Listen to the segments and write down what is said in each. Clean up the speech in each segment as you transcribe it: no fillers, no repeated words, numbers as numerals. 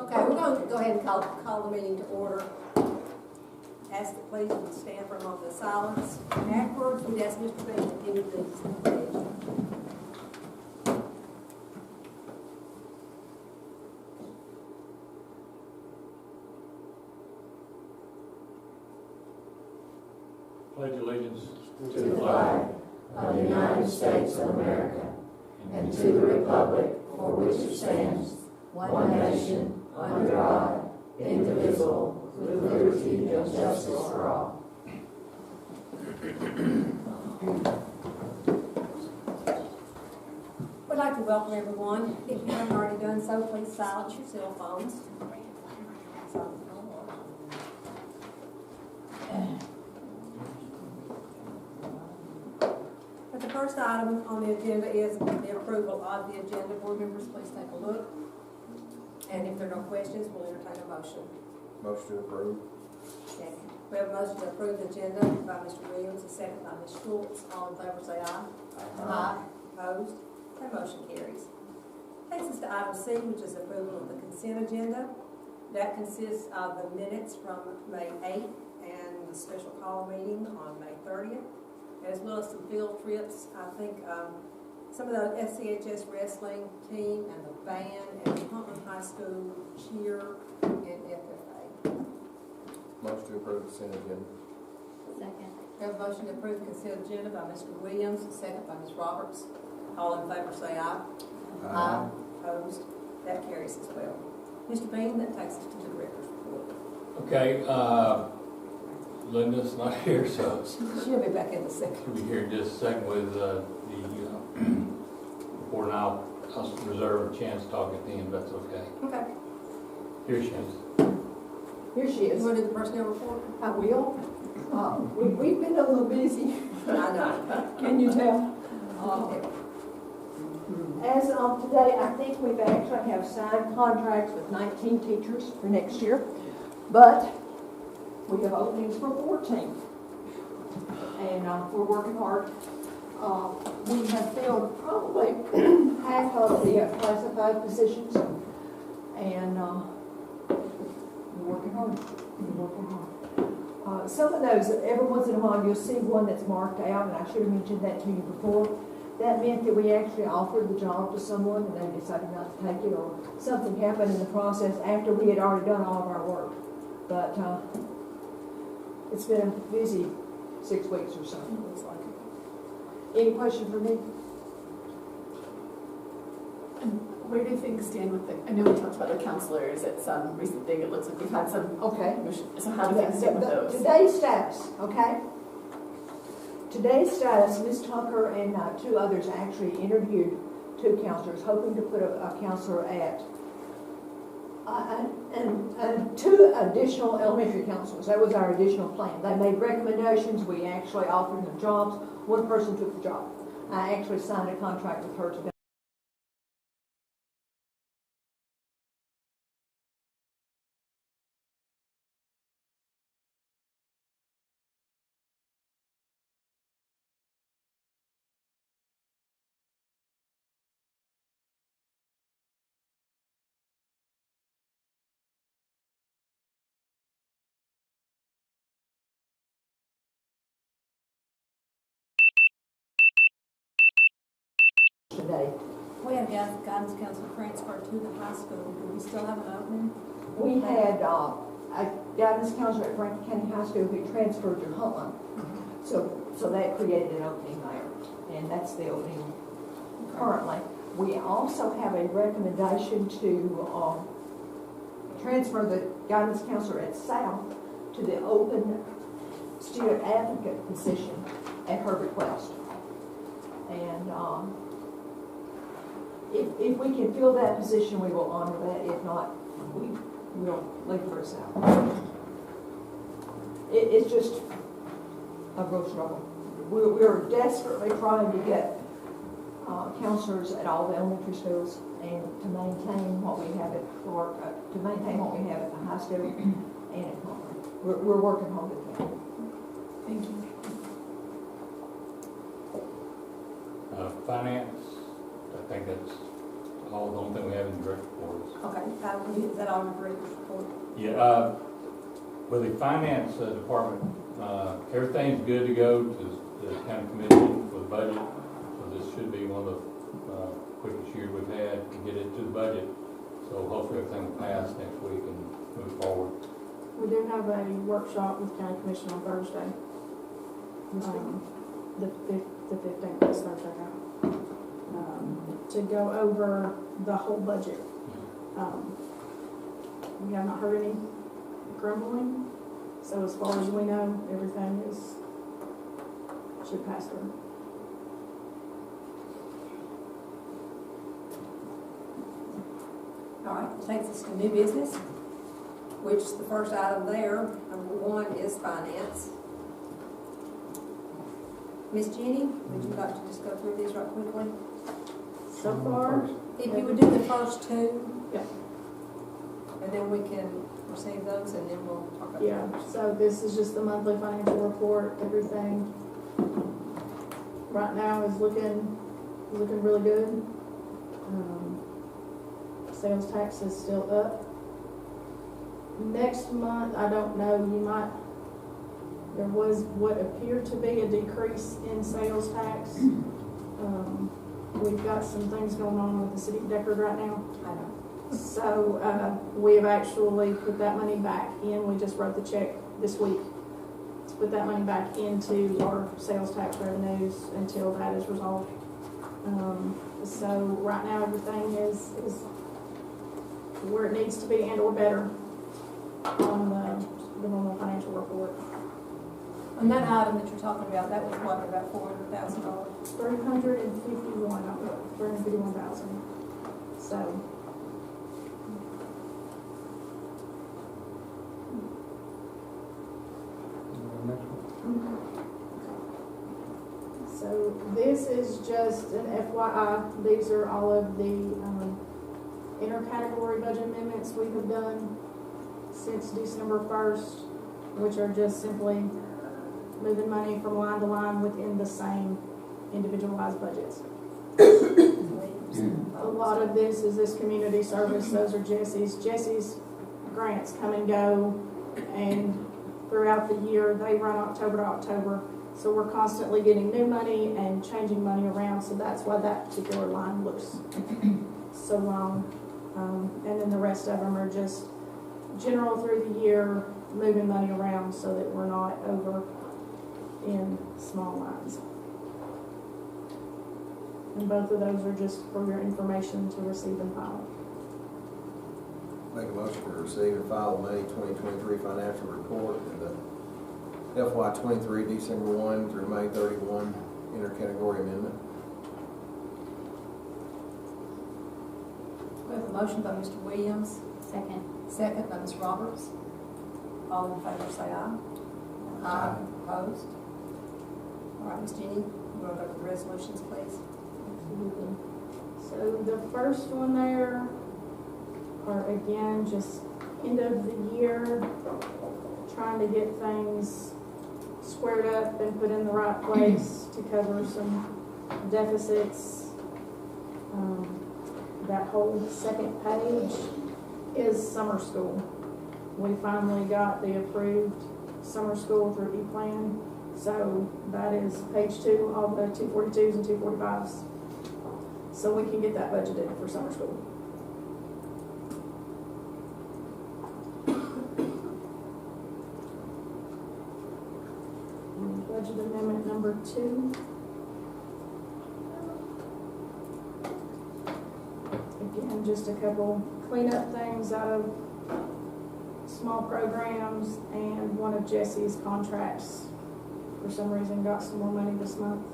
Okay, we're going to go ahead and call the meeting to order. Ask that please would stand for a moment of silence. Afterwards, we'd ask Mr. Bean to continue the pledge. Pledge allegiance to the flag of the United States of America and to the republic for which it stands, one nation, under God, indivisible, with liberty and justice for all. We'd like to welcome everyone. If you haven't already done so, please silence your cell phones. But the first item on the agenda is the approval of the agenda. Board members, please take a look. And if there are no questions, we'll entertain a motion. Motion to approve. Second. We have a motion to approve the agenda by Mr. Williams, a second by Ms. Schultz. All in favor say aye. Aye. Opposed? That motion carries. Takes us to item C, which is approval of the consent agenda. That consists of the minutes from May 8th and the special call meeting on May 30th, as well as some field trips. I think some of the FCHS wrestling team and the band and the Huntland High School cheer and FFA. Motion to approve consent agenda. Second. We have a motion to approve the consent agenda by Mr. Williams, a second by Ms. Roberts. All in favor say aye. Aye. Opposed? That carries as well. Mr. Bean, that takes us to the director's report. Okay, Linda's not here, so She'll be back in a second. she'll be here in just a second with the report, and I'll reserve a chance to talk at the end, if that's okay. Okay. Here she is. Here she You is. want to do the personnel report? I will. We've been a little busy. I know. Can you tell? As of today, I think we've actually have signed contracts with 19 teachers for next year, but we have openings for 14. And we're working hard. We have filled probably half of the classified positions, and we're working hard. We're working hard. Some of those, every once in a while, you'll see one that's marked out, and I should have mentioned that to you before. That meant that we actually offered the job to someone, and they decided not to take it, or something happened in the process after we had already done all of our work. But it's been a busy 6 weeks or so. Looks like it. Any question for me? Where do things stand with the, I know we talked about the counselors at some recent thing, it looks like we've had some, Okay. so how do things stand with those? Today's status, okay? Today's status, Ms. Tucker and 2 others actually interviewed 2 counselors, hoping to put a counselor at, and 2 additional elementary counselors. That was our additional plan. They made recommendations. We actually offered them jobs. 1 person took the job. I actually signed a contract with her today. Today. We had a guidance counselor transfer to the high school. Do we still have an opening? We had a guidance counselor at Franklin County High School who transferred to Huntland. So that created an opening there, and that's the opening currently. We also have a recommendation to transfer the guidance counselor at South to the open student advocate position at her request. And if we can fill that position, we will honor that. If not, we will leave her out. It's just a real struggle. We're desperately trying to get counselors at all the elementary schools and to maintain what we have at Clark, to maintain what we have at the high school and at Clark. We're working hard at that. Thank you. Finance, I think that's all, the only thing we have in direct reports. Okay, is that all your director's report? Yeah, with the finance department, everything's good to go to the county commission for the budget. So this should be one of the quickest years we've had to get it to the budget. So hopefully everything will pass next week and move forward. We do have a workshop with county commission on Thursday. The 15th, this Thursday, to go over the whole budget. We have not heard any grumbling, so as far as we know, everything should pass through. All right, takes us to new business, which the first item there, number one, is finance. Miss Jenny, would you like to just go through these right quickly? So far, If you would do the first two. Yeah. And then we can receive those and then we'll talk about yeah, those. so this is just the monthly financial report, everything right now is looking really good. Sales tax is still up. Next month, I don't know, there was what appeared to be a decrease in sales tax. We've got some things going on with the city of Deckard right now. I know. So, we have actually put that money back in. We just wrote the check this week to put that money back into our sales tax revenues until that is resolved. So right now, everything is where it needs to be and or better on the normal financial report. On that item that you're talking about, that was what, about $400,000? 351,000. So. So this is just an FYI. These are all of the intercategory budget amendments we have done since December 1st, which are just simply moving money from line to line within the same individualized budgets. A lot of this is this community service. Those are Jesse's. Jesse's grants come and go, and throughout the year, they run October to October. So we're constantly getting new money and changing money around, so that's why that particular line looks so long. And then the rest of them are just general through the year, moving money around so that we're not over in small lines. And both of those are just for your information to receive and file. Make a motion to receive and file the May 2023 financial report and the FY 23 December 1 through May 31 intercategory amendment. We have a motion by Mr. Williams, second by Ms. Roberts. All in favor say aye. Aye. Opposed? All right, Ms. Jenny, you want to go to the resolutions, please? So the first one there are again just end of the year, trying to get things squared up and put in the right place to cover some deficits. That whole second page is summer school. We finally got the approved summer school through E-Plan. So that is page 2, all the 242s and 245s. So we can get that budgeted for summer school. Budget amendment number 2. Again, just a couple cleanup things out of small programs, and one of Jesse's contracts for some reason got some more money this month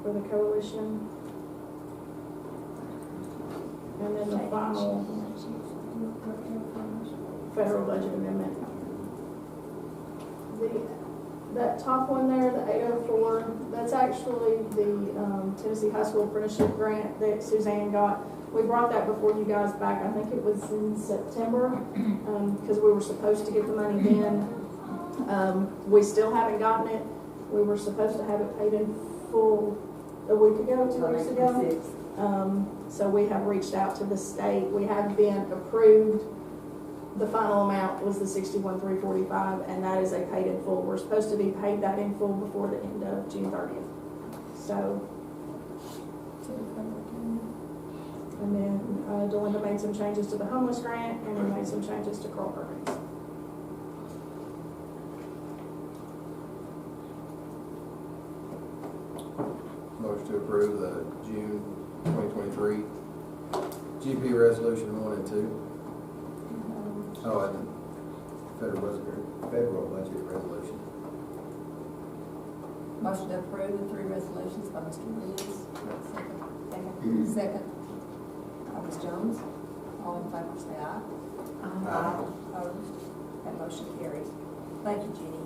for the coalition. And then the final federal budget amendment. That top one there, the 804, that's actually the Tennessee High School Apprenticeship Grant that Suzanne got. We brought that before you guys back, I think it was in September, because we were supposed to get the money then. We still haven't gotten it. We were supposed to have it paid in full a week ago, 2 weeks ago. So we have reached out to the state. We have been approved. The final amount was the $61,345, and that is a paid in full. We're supposed to be paid that in full before the end of June 30th. So, and then Delinda made some changes to the homeless grant, and we made some changes to Carl Perkins. Motion to approve the June 2023 GP Resolution 1 and 2. Oh, and federal budget resolution. Motion to approve the three resolutions by Mr. Williams. Second. Second. By Ms. Jones. All in favor say aye. Aye. Opposed? That motion carries. Thank you, Jenny.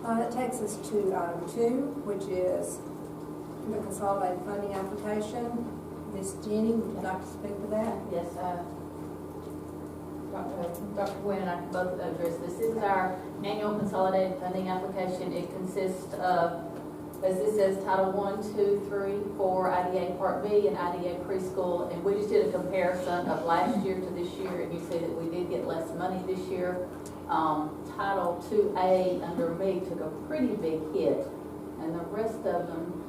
That takes us to item 2, which is the consolidated funding application. Ms. Jenny, would you like to speak to that? Yes, Dr. Gwynn and I can both address this. This is our annual consolidated funding application. It consists of, as this says, Title I, II, III, IV, IDA Part B, and IDA Preschool. And we just did a comparison of last year to this year, and you see that we did get less money this year. Title IIA under me took a pretty big hit, and the rest of them,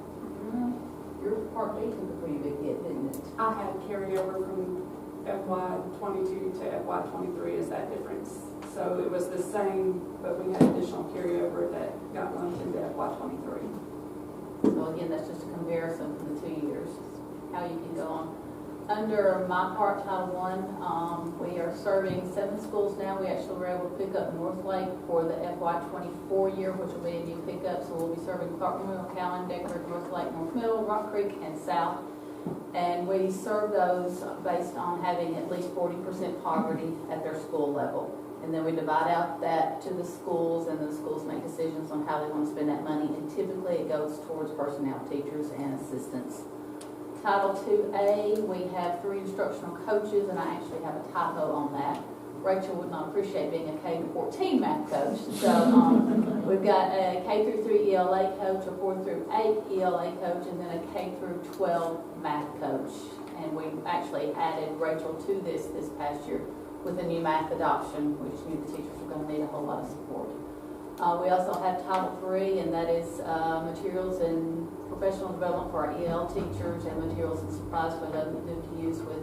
your Part B took a pretty big hit, didn't it? I had carryover from FY '22 to FY '23 is that difference. So it was the same, but we had additional carryover that got lumped into FY '23. So again, that's just a comparison from the 2 years, how you can go on. Under my part, Title I, we are serving 7 schools now. We actually were able to pick up Northlake for the FY '24 year, which will be a new pickup. So we'll be serving Clark Memorial, Cowan, Deckard, Northlake, North Middle, Rock Creek, and South. And we serve those based on having at least 40% poverty at their school level. And then we divide out that to the schools, and the schools make decisions on how they want to spend that money. And typically it goes towards personnel, teachers, and assistants. Title IIA, we have 3 instructional coaches, and I actually have a typo on that. Rachel would not appreciate being a K-14 math coach. So we've got a K-3 ELA coach, a 4-8 ELA coach, and then a K-12 math coach. And we actually added Rachel to this past year with a new math adoption. We just knew the teachers were going to need a whole lot of support. We also have Title III, and that is materials and professional development for our EL teachers, and materials and supplies for those that do to use with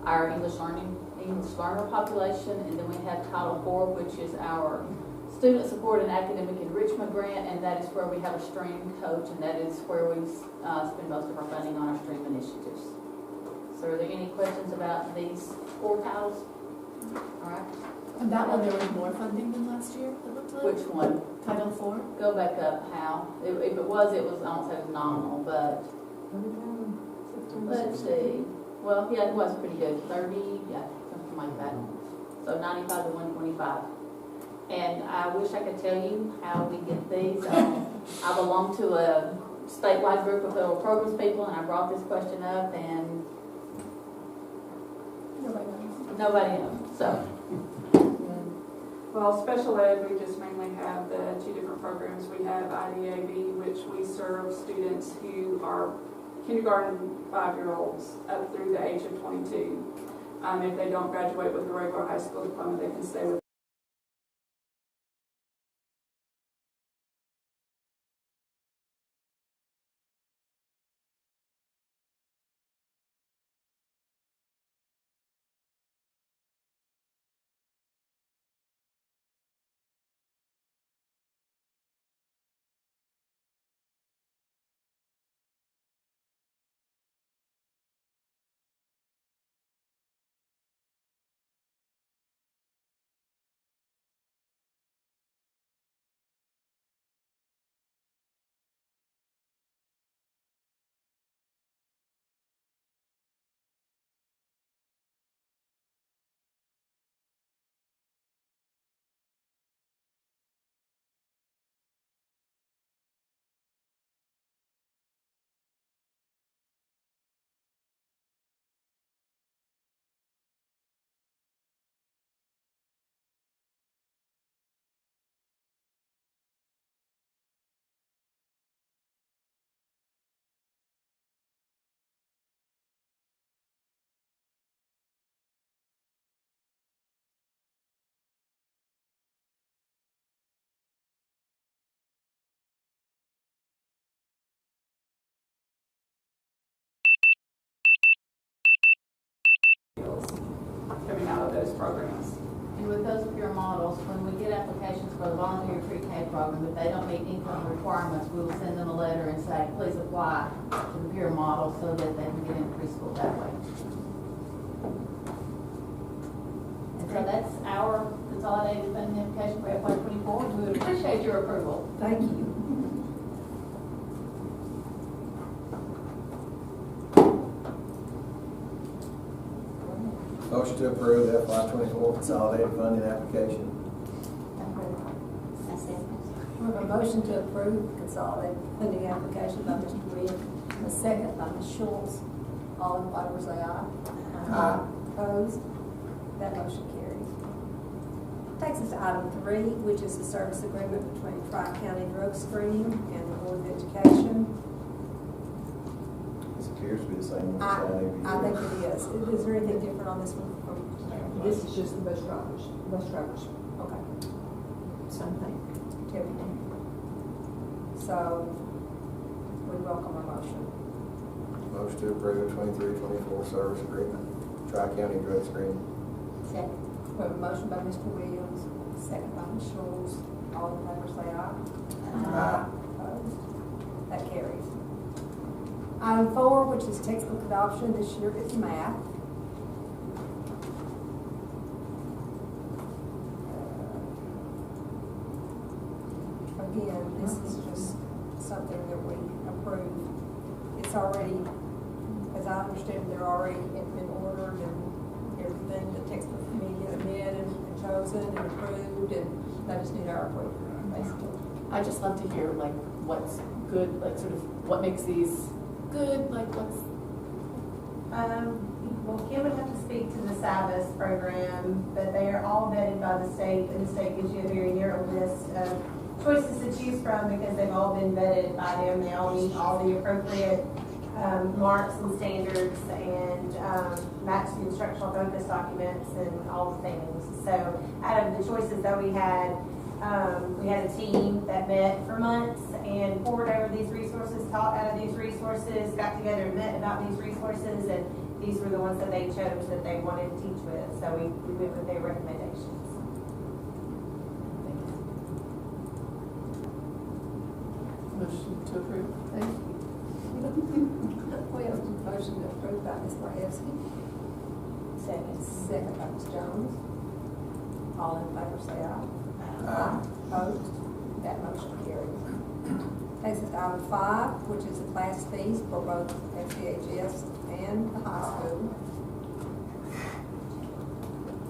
our English learner population. And then we have Title IV, which is our student support and academic enrichment grant, and that is where we have a stream coach, and that is where we spend most of our funding on our stream initiatives. So are there any questions about these 4 titles? All right. And that one, there was more funding than last year, it looked like? Which one? Title IV? Go back up, Hal. If it was, I won't say it was nominal, but let's see. Well, yeah, it was pretty good. 30, yeah, something like that. So 95 to 125. And I wish I could tell you how we get these. I belong to a statewide group of federal programs people, and I brought this question up, and nobody knows. So. Well, special ed, we just mainly have the 2 different programs. We have IDAB, which we serve students who are kindergarten 5-year-olds up through the age of 22. If they don't graduate with a regular high school diploma, they can stay with programs. And with those pure models, when we get applications for the voluntary pre-K program, if they don't meet income requirements, we will send them a letter and say, please apply to the pure model so that they can get into preschool that way. And so that's our consolidated funding application for FY24. We would appreciate your approval. Thank you. Motion to approve the FY24 consolidated funding application. We have a motion to approve the consolidated funding application by Mr. Williams, and a second by Ms. Schultz. All in favor say aye. Aye. Opposed? That motion carries. Takes us to item 3, which is the service agreement between Tri-County Drug Screening and the Board of Education. This appears to be the same one. I think it is. Is there anything different on this one? This is just the bus drivers. Okay. Same thing. Everything. So, we welcome a motion. Motion to approve the 23-24 service agreement, Tri-County Drug Screening. Second. We have a motion by Mr. Williams, second by Ms. Schultz. All in favor say aye. Aye. Opposed? That carries. Item 4, which is textbook adoption, this year is math. Again, this is just something that we approve. It's already, as I understand, they're already been ordered and everything, the textbook committee has met and chosen and approved, and they just need our approval, basically. I just love to hear like what's good, like sort of what makes these good, like what's. Well, Kim would have to speak to the SABIS program, but they are all vetted by the state, and the state gives you a very narrow list of choices to choose from because they've all been vetted by them. They all meet all the appropriate marks and standards and match the instructional focus documents and all the things. So out of the choices that we had a team that met for months and poured over these resources, taught out of these resources, got together and met about these resources, and these were the ones that they chose that they wanted to teach with. So we went with their recommendations. Motion to approve. Thank you. We have a motion to approve by Ms. Marhevsky. Second by Ms. Jones. All in favor say aye. Aye. Opposed? That motion carries. Takes us to item 5, which is the class fees for both FCHS and the high school.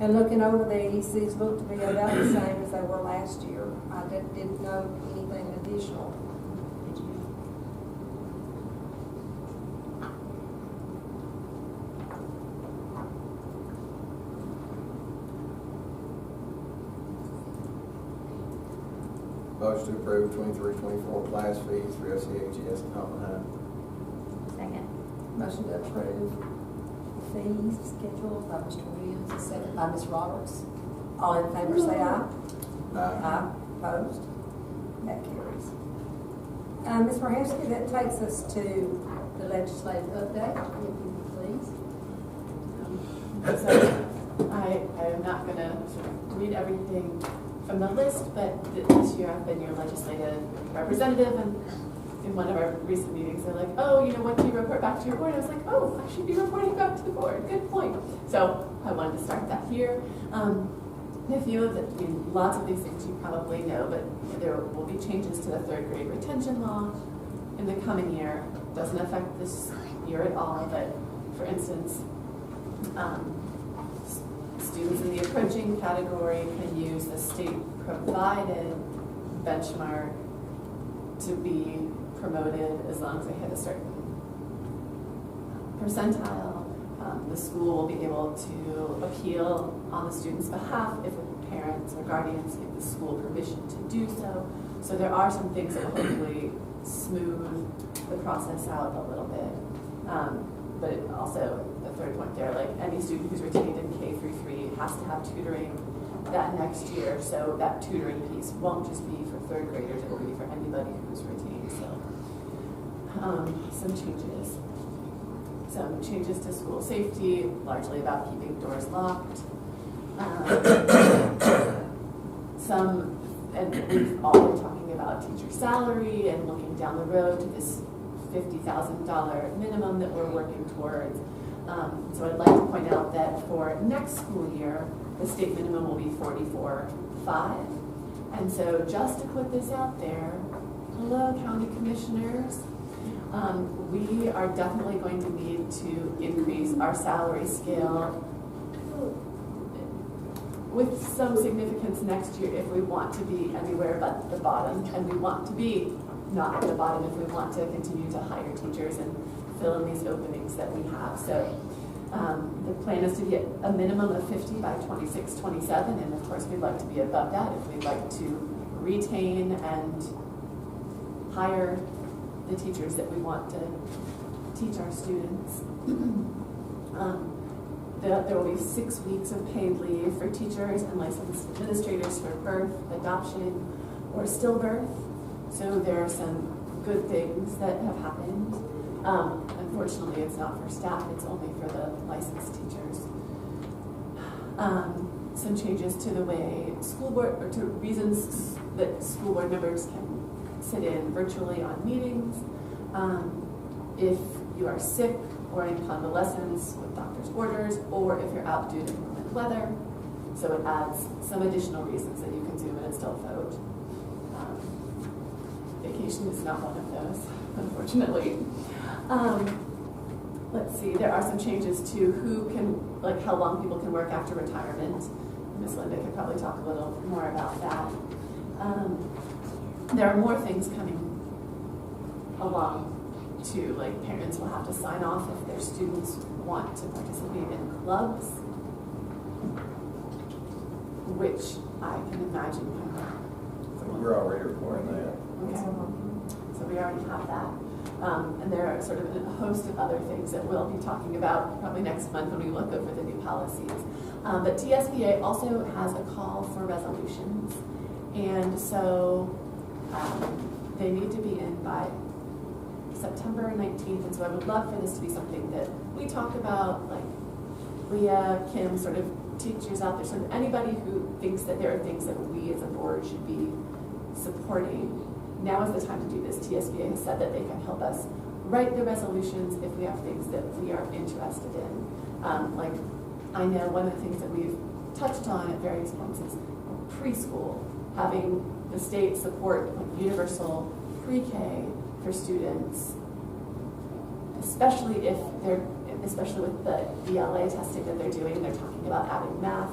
And looking over these look to be about the same as they were last year. I didn't know anything additional. Motion to approve 23-24 class fees for FCHS and Hoppenheim. Second. Motion to approve the fees scheduled by Mr. Williams, and second by Ms. Roberts. All in favor say aye. Aye. Opposed? That carries. Ms. Marhevsky, that takes us to the legislative update, if you please. So I am not going to read everything from the list, but this year I've been your legislative representative, and in one of our recent meetings they're like, oh, what do you report back to your board? I was like, oh, I should be reporting back to the board. Good point. So I wanted to start that here. A few of lots of these things you probably know, but there will be changes to the 3rd grade retention law in the coming year. Doesn't affect this year at all, but for instance, students in the approaching category can use the state-provided benchmark to be promoted as long as they hit a certain percentile. The school will be able to appeal on the student's behalf if the parents or guardians give the school permission to do so. So there are some things that will hopefully smooth the process out a little bit. But it also, the third point there, like any student who's retained in K through 3 has to have tutoring that next year. So that tutoring piece won't just be for 3rd graders, it will be for anybody who's retained. So some changes to school safety, largely about keeping doors locked. And we've all been talking about teacher salary and looking down the road to this $50,000 minimum that we're working towards. So I'd like to point out that for next school year, the state minimum will be $44,500. And so just to put this out there, hello county commissioners, we are definitely going to need to increase our salary scale with some significance next year if we want to be anywhere but the bottom, and we want to be not at the bottom if we want to continue to hire teachers and fill in these openings that we have. So the plan is to get a minimum of 50 by 26, 27, and of course we'd like to be above that if we'd like to retain and hire the teachers that we want to teach our students. There will be 6 weeks of paid leave for teachers and licensed administrators for birth, adoption, or stillbirth. So there are some good things that have happened. Unfortunately, it's not for staff, it's only for the licensed teachers. Some changes to the way school board, or to reasons that school board members can sit in virtually on meetings. If you are sick or in convalescence with doctor's orders, or if you're out due to inclement weather. So it adds some additional reasons that you can Zoom and still vote. Vacation is not one of those, unfortunately. Let's see, there are some changes to who can, like how long people can work after retirement. Ms. Linda could probably talk a little more about that. There are more things coming along too, like parents will have to sign off if their students want to participate in clubs, which I can imagine can work. We're already reporting that. Okay. So we already have that. And there are sort of a host of other things that we'll be talking about probably next month when we look over the new policies. But TSBA also has a call for resolutions. And so they need to be in by September 19th. And so I would love for this to be something that we talk about, like Leah, Kim, sort of teachers out there, sort of anybody who thinks that there are things that we as a board should be supporting. Now is the time to do this. TSBA has said that they can help us write the resolutions if we have things that we are interested in. Like, I know one of the things that we've touched on at various points is preschool, having the state support like universal pre-K for students, especially with the ELA testing that they're doing. They're talking about adding math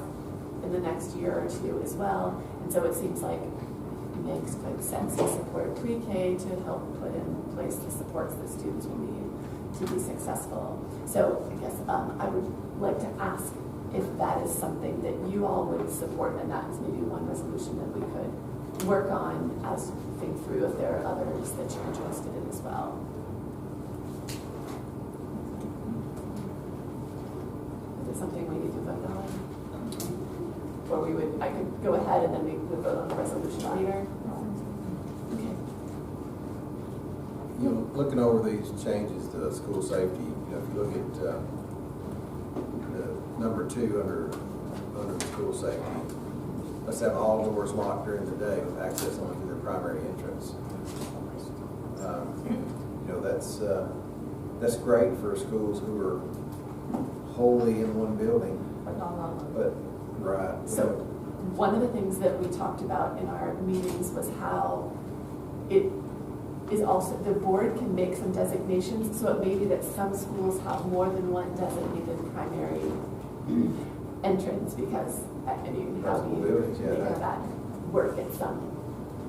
in the next year or two as well. And so it seems like it makes good sense to support pre-K to help put in place the supports that students will need to be successful. So I guess I would like to ask if that is something that you all would support, and that is maybe one resolution that we could work on as we think through if there are others that you're interested in as well. Is it something we need to vote on? Or I could go ahead and then we would vote on the resolution later? Okay. You know, looking over these changes to school safety, if you look at the number 2 under the school safety, let's have all doors locked during the day with access only to their primary entrance. That's great for schools who are wholly in one building. But not all of them. But right. So one of the things that we talked about in our meetings was how it is also, the board can make some designations, so it may be that some schools have more than one designated primary entrance, because, I mean, how do you make that work at some?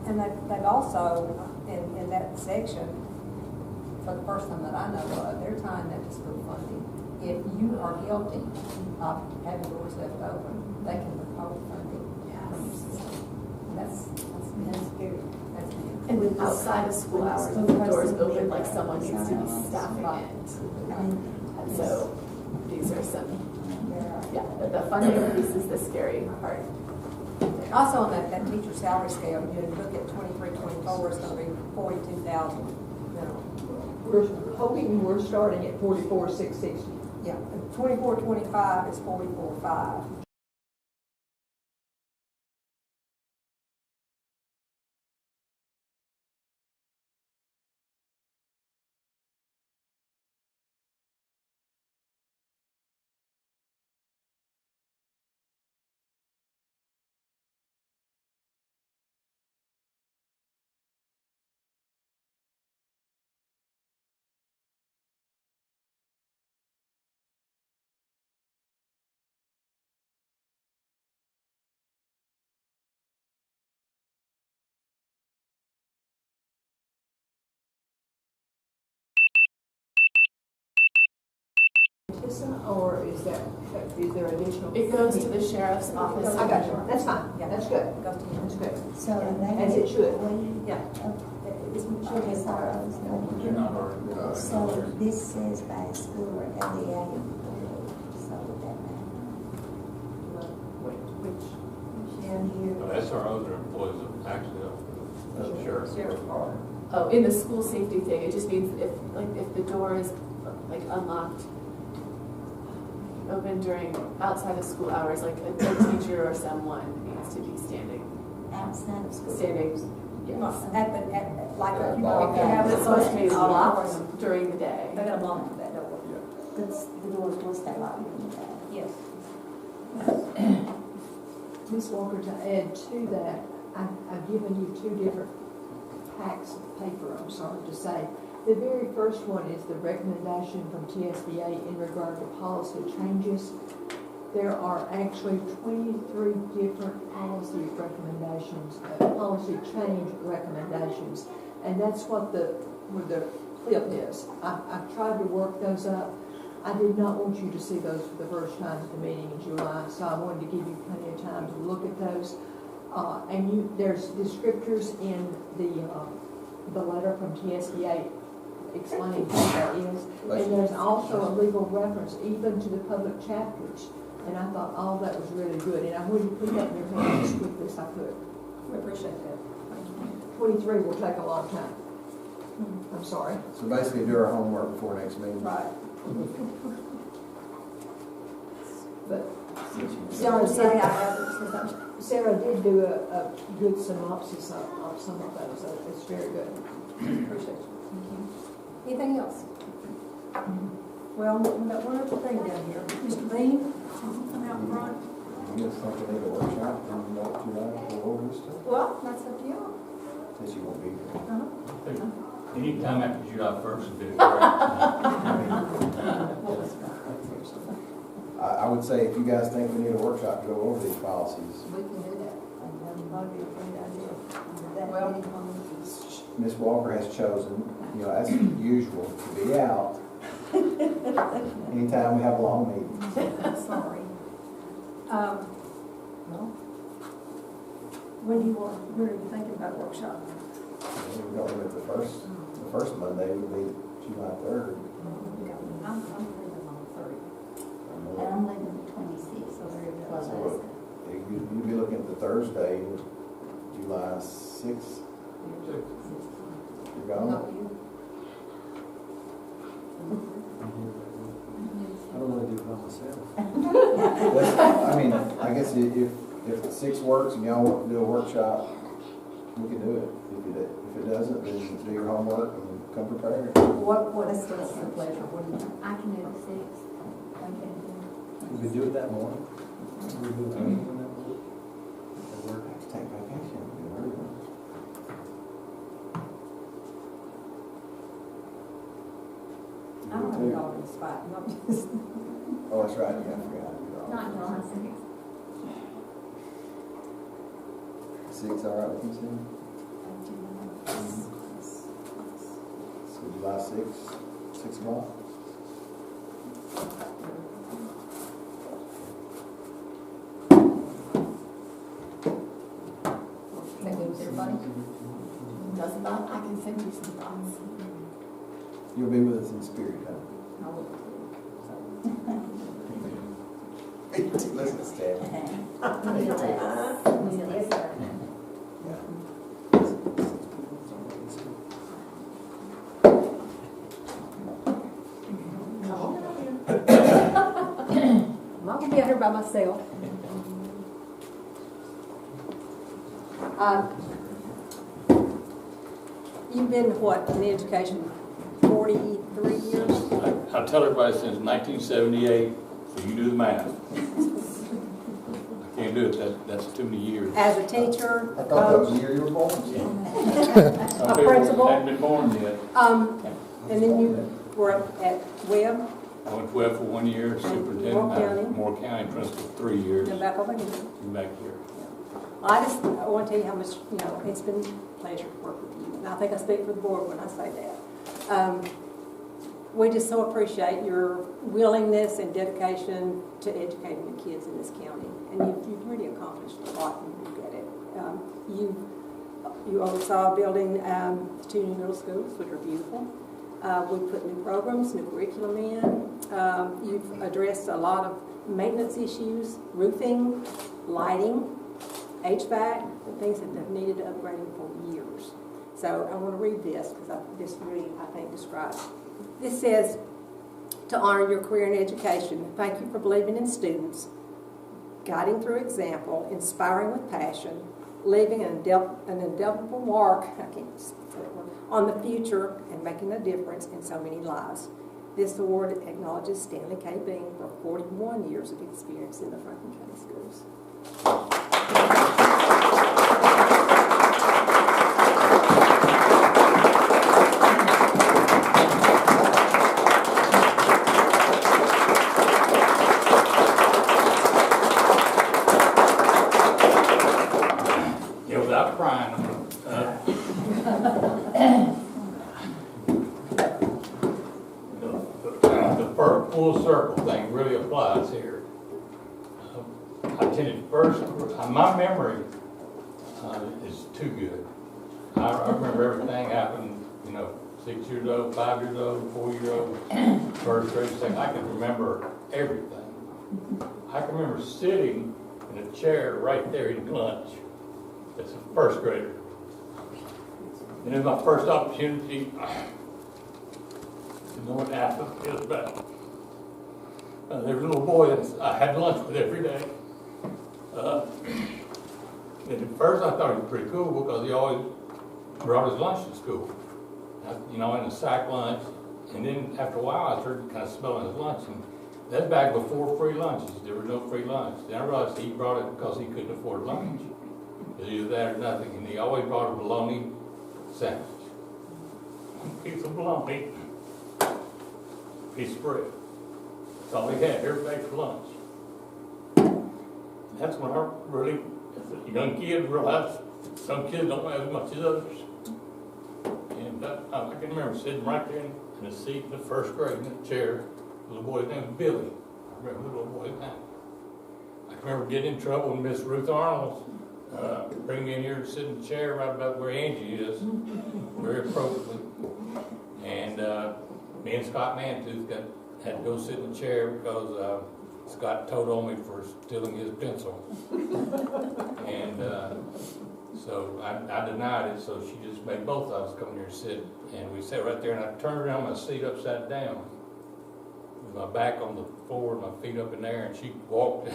And they've also, in that section, for the first time that I know of, they're tying that to school funding. If you are guilty of having doors left open, they can withhold funding from your system. That's scary. That's scary. And with outside of school hours, when the doors open, like someone needs to be staffing it. And so these are some, the funding piece is the scary part. Also on that teacher salary scale, you look at 23-24, it's going to be 42,000. We're hoping we're starting at 44,660. Yeah, 24-25 is 44,500. TISA, or is there additional? It goes to the sheriff's office. I got you, that's fine, Yeah. that's good, Goes to him. that's good. So they. As it should. Yeah. It's Sugar Sorrows. You're not already. So this says by school or LEA employee, so would that Which, down here? No, SROs are employees of, actually, of the sheriff. Sheriff's Department. oh, in the school safety thing, it just means if the door is like unlocked, open during outside of school hours, like a teacher or someone needs to be standing. Outside of school? Standing, yes. Like a, It's supposed to be locked during the day. They got a lock for that door. The doors will stay locked in the day. Yes. Ms. Walker, to add to that, I've given you two different packs of paper, I'm sorry to say. The very first one is the recommendation from TSBA in regard to policy changes. There are actually 23 different policy recommendations, policy change recommendations, and that's what the clip is. I've tried to work those up. I did not want you to see those for the first time at the meeting in July, so I wanted to give you plenty of time to look at those. There's descriptors in the letter from TSBA explaining what that is, and there's also a legal reference even to the public chapters. And I thought all that was really good, and I wanted to put that in your hands as quickly as I could. We appreciate that. Thank you. 23 will take a long time. I'm sorry. So basically do our homework before next meeting. Right. But Don't say I haven't. Sarah did do a good synopsis of some of those, so it's very good. Appreciate you. Thank you. Anything else? Well, we've got one other thing down here. Mr. Bean, come out front. You just think we need a workshop and know what you like, go over this stuff, Well, that's up to you. since you won't be here. Anytime after July 1st would be great. I would say if you guys think we need a workshop to go over these policies, We can do that. That'd probably be a great idea. Well, Ms. Walker has chosen, as usual, to be out anytime we have a long meeting. Sorry. Well, when do you want, where are you thinking about a workshop? We're going with the first Monday would be July 3rd. I'm leaving on 30. and I'm leaving the 26th, so very close. So you'd be looking at the Thursday, July 6th. You're gone? Not you. I don't want to do it by myself. I mean, I guess if 6 works and y'all want to do a workshop, we can do it. If it doesn't, then do your homework and come prepared. What's the pleasure? What do you think? I can do the 6th. We could do it that morning. We do it that morning. I have to take vacation. I don't have it all in the spot. Not just. Oh, that's right, yeah, I forgot. Not July 6th. 6, all right with you, Sam? So July 6th, 6 o'clock? That good with everybody? Doesn't matter, I can send you some thoughts. You'll be with us in spirit, huh? I will. Listen to Stan. Yes, sir. I'm not gonna be out here by myself. You've been, what, in education, 43 years? I tell everybody since 1978, so you do the math. I can't do it, that's too many years. As a teacher, I thought that was coach, the year you were born. Some people principal. hadn't been born yet. and then you were at Webb, I went to Webb for 1 year, superintendent, Moore County. Moore County principal 3 years, and back over here. and back here. I want to tell you how much, it's been a pleasure to work with you. And I think I speak for the board when I say that. we just so appreciate your willingness and dedication to educating the kids in this county. And you've really accomplished a lot, and you get it. You oversaw building the 2 new middle schools, which are beautiful. We put new programs, new curriculum in. You've addressed a lot of maintenance issues, roofing, lighting, HVAC, and things that have needed upgrading for years. So I want to read this because this really, I think, describes. This says, to honor your career in education, thank you for believing in students, guiding through example, inspiring with passion, leaving an indelible mark, I can't say that word, on the future and making a difference in so many lives. This award acknowledges Stanley K. Bean for 41 years of experience in the Franklin County Schools. Yeah, without crying. The first full circle thing really applies here. I attended first, my memory is too good. I remember everything happened, 6 years old, 5 years old, 4 years old, first grade, second. I can remember everything. I can remember sitting in a chair right there eating lunch as a first grader. And it was my first opportunity to know what Athens is about. There was a little boy that I had lunch with every day. And at first I thought he was pretty cool because he always brought his lunch to school. In a sack lunch. And then after a while I started kind of smelling his lunch. And that's back before free lunches. There was no free lunch. Then I realized he brought it because he couldn't afford lunch. It was either that or nothing. And he always brought a bologna sandwich. A piece of bologna, piece of bread. That's all he had every day for lunch. And that's when I really, as a young kid, realized some kids don't have as much as others. And I can remember sitting right there in a seat in the first grade in a chair. The little boy's name was Billy. I remember the little boy's name. I can remember getting in trouble with Miss Ruth Arnold. Bring me in here to sit in the chair right about where Angie is, very appropriately. And me and Scott Mantooth had to go sit in the chair because Scott told on me for stealing his pencil. And so I denied it, so she just made both of us come here and sit. And we sat right there, and I turned around my seat upside down, with my back on the floor, my feet up in there, and she walked.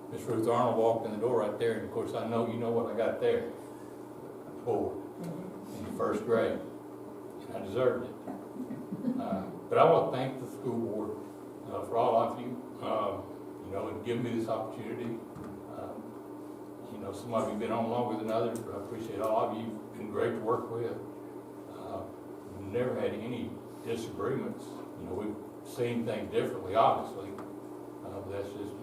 Miss Ruth Arnold walked in the door right there, and of course I know you know what I got there. Board in the first grade, and I deserved it. But I want to thank the school board for all of you, and giving me this opportunity. Some of you have been on longer than others, but I appreciate all of you. You've been great to work with. We've never had any disagreements. We've seen things differently, obviously. That's just,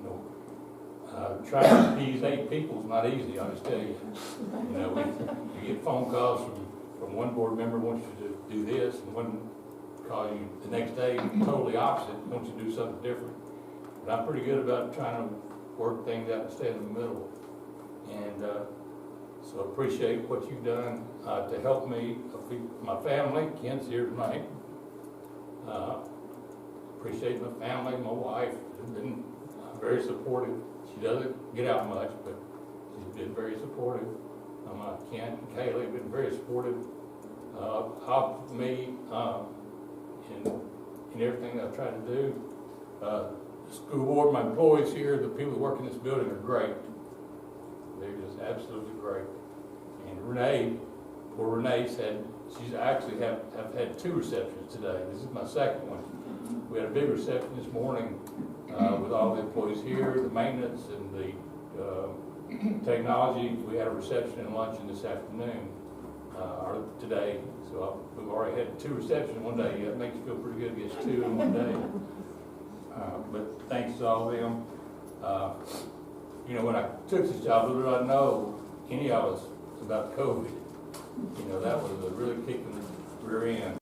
trying to appease 8 people is not easy, I just tell you. You get phone calls from one board member wants you to do this, and one call you the next day totally opposite, wants you to do something different. But I'm pretty good about trying to work things out and stay in the middle. And so appreciate what you've done to help me, my family. Ken's here tonight. Appreciate my family, my wife. Has been very supportive. She doesn't get out much, but she's been very supportive. Ken and Kaylee have been very supportive of me in everything I've tried to do. The school board, my employees here, the people who work in this building are great. They're just absolutely great. And Renee, poor Renee said, she's actually have had 2 receptions today. This is my second one. We had a big reception this morning with all the employees here, the maintenance and the technology. We had a reception and luncheon this afternoon, or today. So we've already had 2 receptions one day. That makes you feel pretty good to get 2 in one day. But thanks to all of them. When I took this job, little did I know any of us about COVID. That was a really kick in the rear end.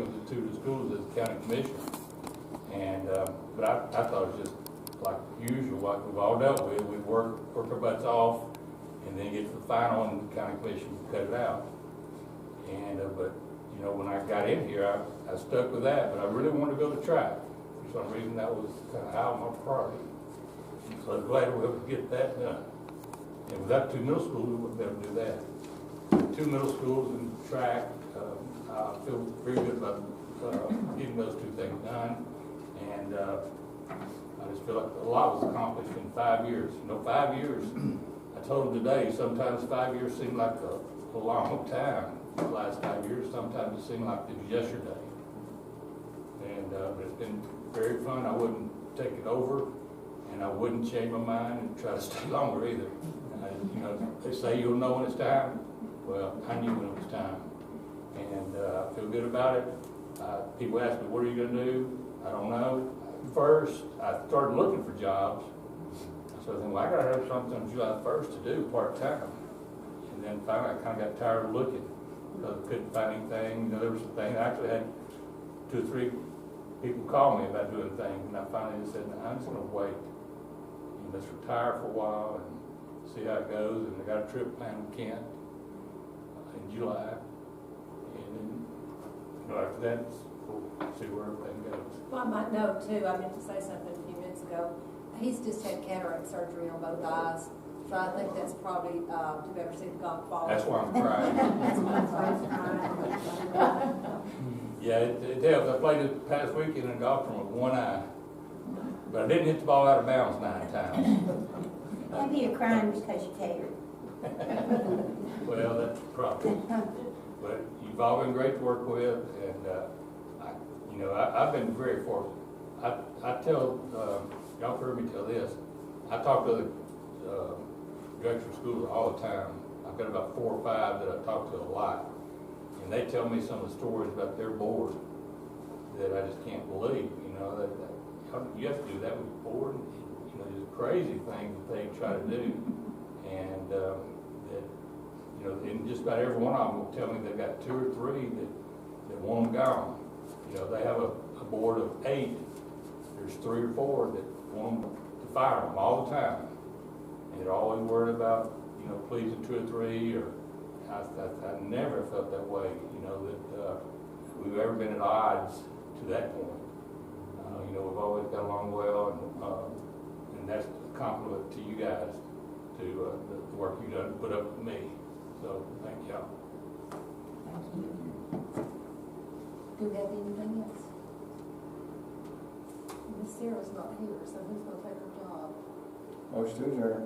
to the schools as county commissioner. And, but I thought it was just like usual, like we've all dealt with, we work our butts off, and then get to the final, and the county commission cut it out. And, but, you know, when I got in here, I stuck with that, but I really wanted to go to track. For some reason, that was kind of high on my priority. So I'm glad we were able to get that done. And without 2 middle schools, we wouldn't be able to do that. 2 middle schools and track, I feel very good about getting those 2 things done. And I just feel like a lot was accomplished in 5 years. You know, 5 years, I told them today, sometimes 5 years seem like a long time. The last 5 years, sometimes it seemed like it was yesterday. And it's been very fun. I wouldn't take it over, and I wouldn't change my mind and try to stay longer either. You know, they say you'll know when it's time. Well, I knew when it was time. And I feel good about it. People ask me, what are you going to do? I don't know. First, I started looking for jobs. So I think, well, I got to have something on July 1st to do part-time. And then finally, I kind of got tired of looking because I couldn't find anything. You know, there were some things. I actually had 2 or 3 people call me about doing things, and I finally just said, no, I'm just going to wait. And just retire for a while and see how it goes. And I got a trip planned with Kent in July. And then, you know, after that, we'll see where everything goes. Well, I might know too, I meant to say something a few minutes ago. He's just had cataract surgery on both eyes, so I think that's probably, if you've ever seen Golf Ball. That's why I'm crying. That's why I'm crying. Yeah, it helps. I played this past weekend in golf from with one eye, but I didn't hit the ball out of bounds 9 times. Maybe you're crying because you cared. Well, that's the problem. But you've all been great to work with, and you know, I've been very fortunate. I tell y'all heard me tell this. I talk to the directors of schools all the time. I've got about 4 or 5 that I talk to a lot. And they tell me some of the stories about their board that I just can't believe. You know, that you have to do that with your board. You know, just crazy things that they try to do. And that, you know, and just about every one of them will tell me they've got 2 or 3 that want them gone. You know, they have a board of 8. There's 3 or 4 that want them to fire them all the time. And they're always worried about, you know, pleasing 2 or 3 or I never felt that way, you know, that we've ever been at odds to that point. You know, we've always got along well, and that's a compliment to you guys, to the work you've done to put up with me. So, thank y'all. Thank you. Do we have anything else? Miss Sarah's not here, so who's going to take her job? Motion to adjourn.